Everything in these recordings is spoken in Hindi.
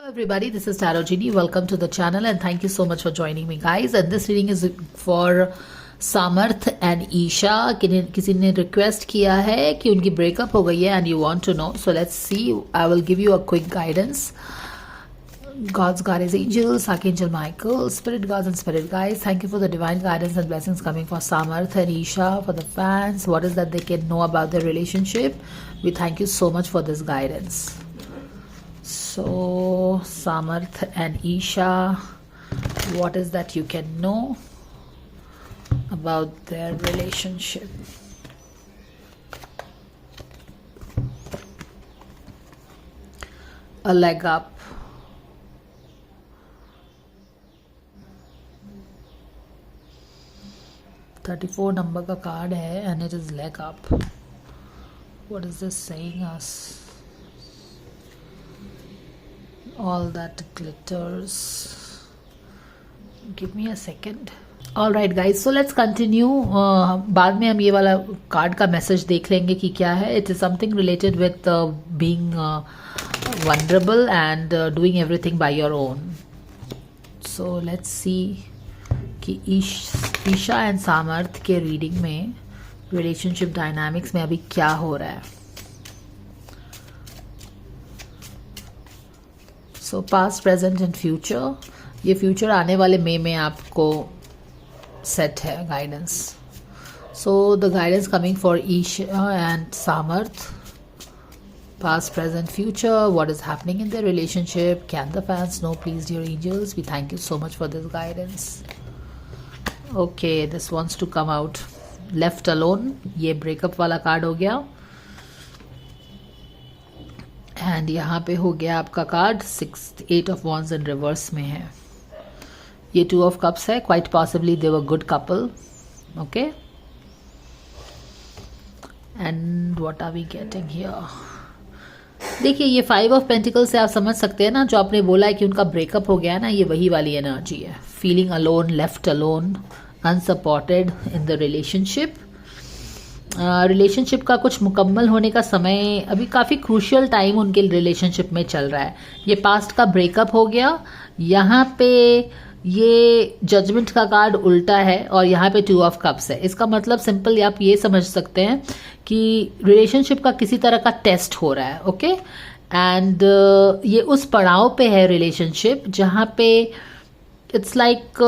Everybody, this is Tarot Genie. Welcome to the channel and thank you so much for joining me, guys. And this reading is for Samarth and Isha. किसी ने request किया है कि उनकी breakup हो गई है and you want to know. So let's see. I will give you a quick guidance. God's guardian angels, Archangel Michael, spirit guides and spirit guides. Thank you for the divine guidance and blessings coming for Samarth and Isha. For the fans, what is that they can know about their relationship? We thank you so much for this guidance. So, Samarth and Isha, what is that you can know about their relationship? A leg up. $34 number का card है and it is leg up. What is this saying us? All that glitters. Give me a second. All right guys, so let's continue. बाद में हम ये वाला कार्ड का मैसेज देख लेंगे कि क्या है. It is something related with being vulnerable and doing everything by your own. So let's see कि ईशा एंड सामर्थ के रीडिंग में रिलेशनशिप डायनामिक्स में अभी क्या हो रहा है. So past, present and future. ये फ्यूचर आने वाले मई में आपको सेट है guidance. So the guidance coming for Isha and Samarth. Past, present, future. What is happening in their relationship? Can the fans know, please, dear angels? We thank you so much for this guidance. Okay, this wants to come out. Left alone. ये breakup वाला कार्ड हो गया. एंड यहाँ पे हो गया आपका card 8 of Wands in reverse में है. ये 2 of Cups है. Quite possibly they were good couple. Okay. And what are we getting here? देखिए ये 5 of Pentacles से आप समझ सकते हैं ना, जो आपने बोला है कि उनका ब्रेकअप हो गया है ना, ये वही वाली एनर्जी है. Feeling alone, left alone, unsupported in the relationship. Relationship का कुछ मुकम्मल होने का समय, अभी काफ़ी क्रूशियल टाइम उनके रिलेशनशिप में चल रहा है. ये पास्ट का ब्रेकअप हो गया. यहाँ पे ये जजमेंट का कार्ड उल्टा है और यहाँ पे 2 of Cups है. इसका मतलब सिंपल आप ये समझ सकते हैं कि रिलेशनशिप का किसी तरह का टेस्ट हो रहा है. ओके. एंड ये उस पड़ाव पे है रिलेशनशिप जहाँ पे it's like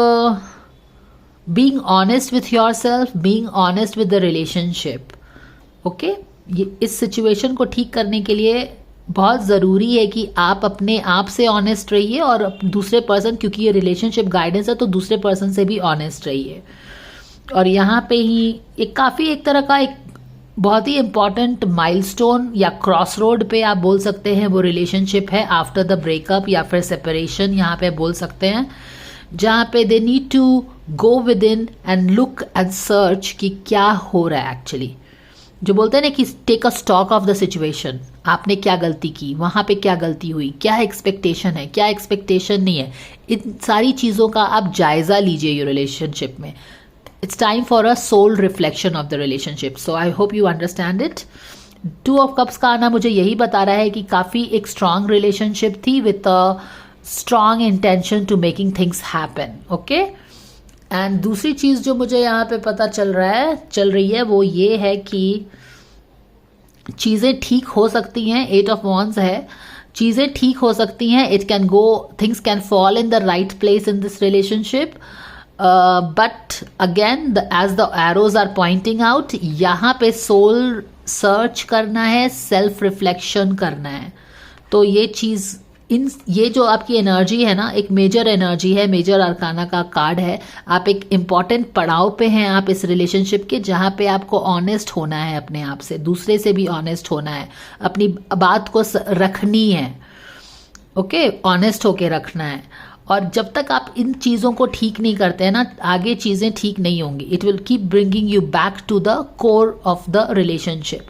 being honest with your self, being honest with the relationship. Okay. ये इस सिचुएशन को ठीक करने के लिए बहुत ज़रूरी है कि आप अपने आप से ऑनेस्ट रहिए और दूसरे पर्सन, क्योंकि ये रिलेशनशिप गाइडेंस है तो दूसरे पर्सन से भी ऑनेस्ट रहिए. और यहाँ पे ही एक काफ़ी एक तरह का एक बहुत ही इम्पॉर्टेंट माइलस्टोन या क्रॉस रोड पे आप बोल सकते हैं वो रिलेशनशिप है आफ्टर द ब्रेकअप या फिर सेपरेशन. यहाँ पे बोल सकते हैं जहाँ पे they need to go within and look and search कि क्या हो रहा है एक्चुअली. जो बोलते हैं ना कि take a stock of the situation. आपने क्या गलती की, वहाँ पे क्या गलती हुई, क्या एक्सपेक्टेशन है, क्या एक्सपेक्टेशन नहीं है, इन सारी चीज़ों का आप जायज़ा लीजिए ये रिलेशनशिप में. It's time for a soul reflection of the relationship. So I hope you understand it. 2 of Cups का आना मुझे यही बता रहा है कि काफ़ी एक स्ट्रांग रिलेशनशिप थी with a strong intention to making things happen. Okay. And दूसरी चीज़ जो मुझे यहाँ पे पता चल रही है वो ये है कि चीज़ें ठीक हो सकती हैं. 8 of Wands है. चीज़ें ठीक हो सकती हैं. It can go, things can fall in the right place in this relationship. But again as the arrows are pointing out, यहाँ पे सोल सर्च करना है, सेल्फ रिफ्लेक्शन करना है. तो ये चीज़ ये जो आपकी एनर्जी है ना, एक मेजर एनर्जी है, मेजर अरकाना का कार्ड है. आप एक इम्पॉर्टेंट पड़ाव पे हैं आप इस रिलेशनशिप के, जहाँ पे आपको ऑनेस्ट होना है अपने आप से, दूसरे से भी ऑनेस्ट होना है, अपनी बात को रखनी है. ओके. ऑनेस्ट होके रखना है. और जब तक आप इन चीज़ों को ठीक नहीं करते हैं ना, आगे चीज़ें ठीक नहीं होंगी. It will keep bringing you back to the core of the relationship.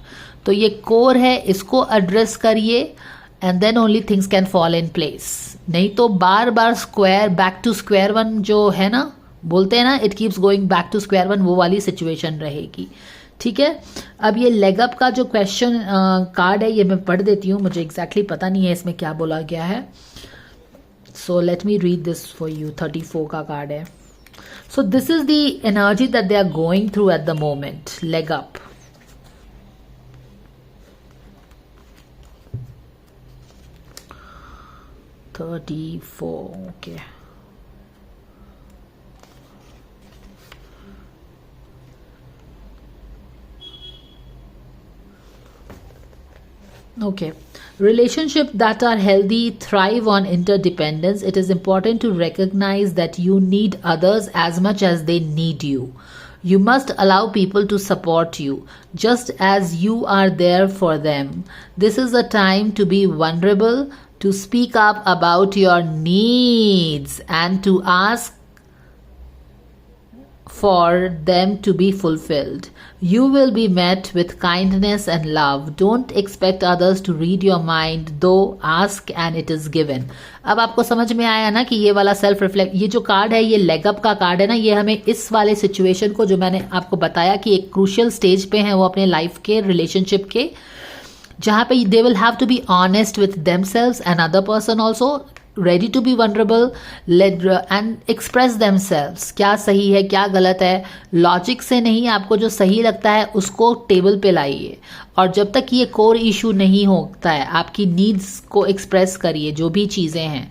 तो ये कोर है, इसको एड्रेस करिए and then only things can fall in place. नहीं तो बार बार बैक टू स्क्वायर वन जो है ना, बोलते हैं ना, it keeps going back to square one, वो वाली सिचुएशन रहेगी. ठीक है। अब ये लेग अप का जो क्वेश्चन कार्ड है ये मैं पढ़ देती हूँ, मुझे एग्जैक्टली पता नहीं है इसमें क्या बोला गया है। So let me read this for you. 34 का कार्ड है. So this is the energy that they are going through at the moment. Leg up. Okay. Okay. Relationships that are healthy thrive on interdependence. It is important to recognize that you need others as much as they need you. You must allow people to support you, just as you are there for them. This is a time to be vulnerable, to speak up about your needs, and to ask for them to be fulfilled. You will be met with kindness and love. Don't expect others to read your mind, though ask and it is given. अब आपको समझ में आया ना कि ये वाला सेल्फ रिफ्लेक्ट, ये जो कार्ड है, ये लेग अप का कार्ड है ना, ये हमें इस वाले सिचुएशन को, जो मैंने आपको बताया कि एक क्रूशियल स्टेज पे हैं वो अपने लाइफ के, रिलेशनशिप के, जहाँ पे they will have to be honest with themselves and other person also, ready to be vulnerable and express themselves. क्या सही है क्या गलत है, लॉजिक से नहीं, आपको जो सही लगता है उसको टेबल पे लाइए. और जब तक ये कोर इशू नहीं होता है, आपकी नीड्स को एक्सप्रेस करिए, जो भी चीज़ें हैं,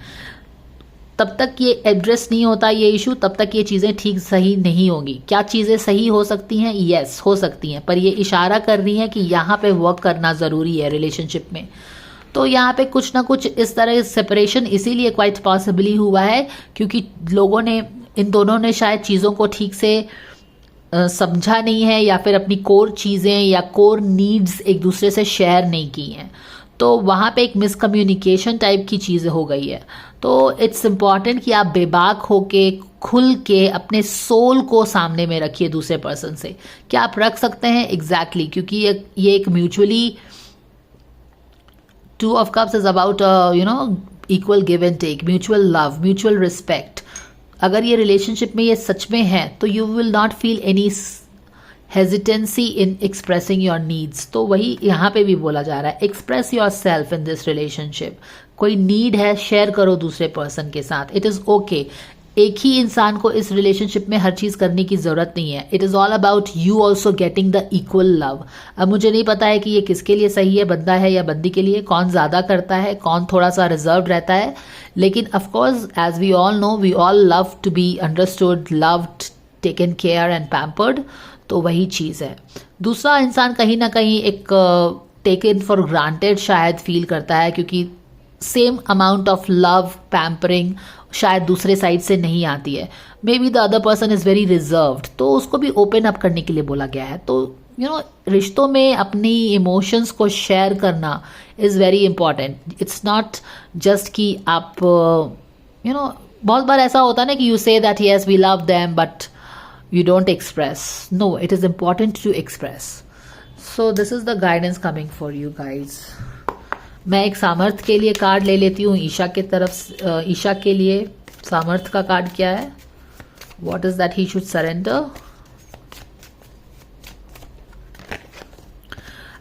तब तक ये एड्रेस नहीं होता ये इशू, तब तक ये चीज़ें ठीक सही नहीं होगी. क्या चीज़ें सही हो सकती हैं? यस, हो सकती हैं, पर ये इशारा कर रही हैं कि यहाँ पे वर्क करना ज़रूरी है रिलेशनशिप में. तो यहाँ पे कुछ ना कुछ इस तरह सेपरेशन इसीलिए क्वाइट पॉसिबली हुआ है क्योंकि लोगों ने, इन दोनों ने शायद चीज़ों को ठीक से समझा नहीं है, या फिर अपनी कोर चीज़ें या कोर नीड्स एक दूसरे से शेयर नहीं की हैं. तो वहाँ पे एक मिसकम्युनिकेशन टाइप की चीज़ हो गई है. तो इट्स इम्पॉर्टेंट कि आप बेबाक होके, खुल के अपने सोल को सामने में रखिए दूसरे पर्सन से. क्या आप रख सकते हैं? एग्जैक्टली, क्योंकि ये एक mutually, Two of Cups is about equal give and take, mutual love, mutual respect. अगर ये रिलेशनशिप में ये सच में है तो you will not feel any hesitancy in expressing your needs. तो वही यहाँ पे भी बोला जा रहा है, express yourself in this relationship. कोई नीड है, शेयर करो दूसरे पर्सन के साथ. It is okay. एक ही इंसान को इस रिलेशनशिप में हर चीज़ करने की ज़रूरत नहीं है. It is all about you also getting the equal love. अब मुझे नहीं पता है कि ये किसके लिए सही है, बंदा है या बंदी के लिए, कौन ज़्यादा करता है, कौन थोड़ा सा रिजर्व रहता है. लेकिन of course as we all know, we all love to be understood, loved, taken care and pampered. तो वही चीज़ है. दूसरा इंसान कहीं ना कहीं एक टेकन फॉर ग्रांटेड शायद फील करता है, क्योंकि same amount of love, pampering शायद दूसरे साइड से नहीं आती है. May be the other person is very reserved, तो उसको भी ओपन अप करने के लिए बोला गया है. तो रिश्तों में अपनी इमोशंस को शेयर करना is very important. It's not just कि आप बहुत बार ऐसा होता है ना कि you say that yes we love them but you don't express. No, it is important to express. So this is the guidance coming for you guys. मैं एक सामर्थ्य के लिए कार्ड ले लेती हूँ. ईशा के तरफ, ईशा के लिए सामर्थ्य का कार्ड क्या है? What is that he should surrender?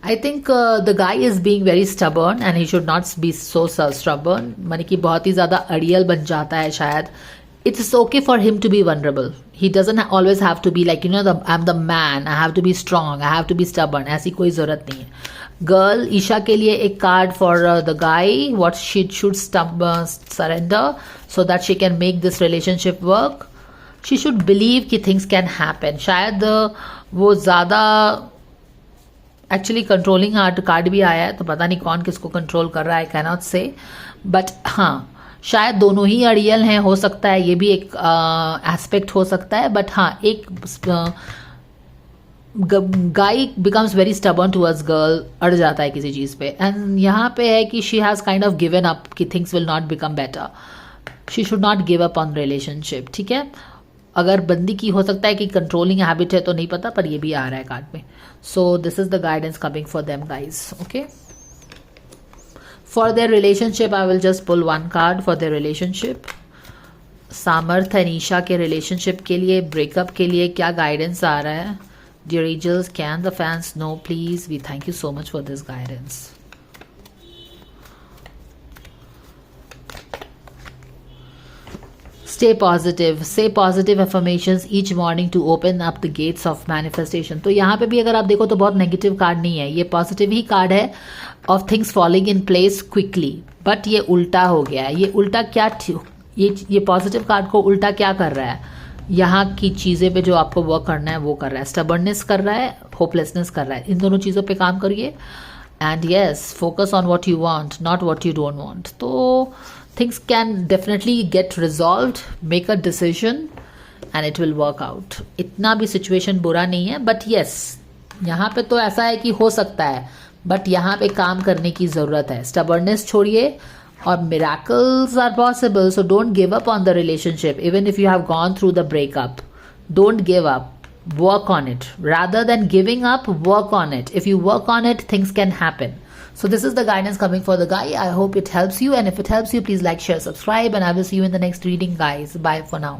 I think the guy is being very stubborn and he should not be so stubborn. माने कि बहुत ही ज्यादा अड़ियल बन जाता है शायद. It's okay for him to be vulnerable. He doesn't always have to be like, I'm the man, I have to be strong, I have to be stubborn. ऐसी कोई ज़रूरत नहीं है. Girl, ईशा के लिए एक card for the guy, what she should surrender so that she can make this relationship work. She should believe कि things can happen. शायद वो ज़्यादा एक्चुअली कंट्रोलिंग कार्ड भी आया है, तो पता नहीं कौन किसको कंट्रोल कर रहा है, I cannot say. बट हाँ, शायद दोनों ही अड़ियल हैं, हो सकता है, ये भी एक एस्पेक्ट हो सकता है. बट हाँ, एक guy becomes very stubborn towards girl, अड़ जाता है किसी चीज़ पे. एंड यहाँ पे है कि she has kind of given up कि things will not become better. She should not give up on relationship. ठीक है. अगर बंदी की हो सकता है कि कंट्रोलिंग हैबिट है तो नहीं पता, पर ये भी आ रहा है कार्ड में. सो this is the guidance coming for them guys. Okay. For their relationship, I will just pull one card for their relationship. सामर्थ और ईशा के रिलेशनशिप के लिए, ब्रेकअप के लिए क्या गाइडेंस आ रहा है? Dear angels, can the fans know please? We thank you so much for this guidance. Stay positive, say positive affirmations each morning to open up the gates of manifestation. तो यहाँ पे भी अगर आप देखो तो बहुत नेगेटिव कार्ड नहीं है, ये पॉजिटिव ही कार्ड है of things falling in place quickly. But ये उल्टा हो गया है. ये उल्टा क्या, ये पॉजिटिव कार्ड को उल्टा क्या कर रहा है, यहाँ की चीज़ें पे जो आपको वर्क करना है वो कर रहा है. स्टबर्ननेस कर रहा है, होपलेसनेस कर रहा है. इन दोनों चीज़ों पे काम करिए. And yes, focus on what you want, not what you don't want. तो things can definitely get resolved. Make a decision and it will work out. इतना भी सिचुएशन बुरा नहीं है. बट yes, यहाँ पे तो ऐसा है कि हो सकता है, बट यहाँ पे काम करने की ज़रूरत है. स्टबर्ननेस छोड़िए और miracles are possible. So don't give up on the relationship. Even if you have gone through the breakup, don't give up. Work on it. Rather than giving up, work on it. If you work on it, things can happen. So this is the guidance coming for the guy. I hope it helps you, and if it helps you, please like, share, subscribe, and I will see you in the next reading, guys. Bye for now.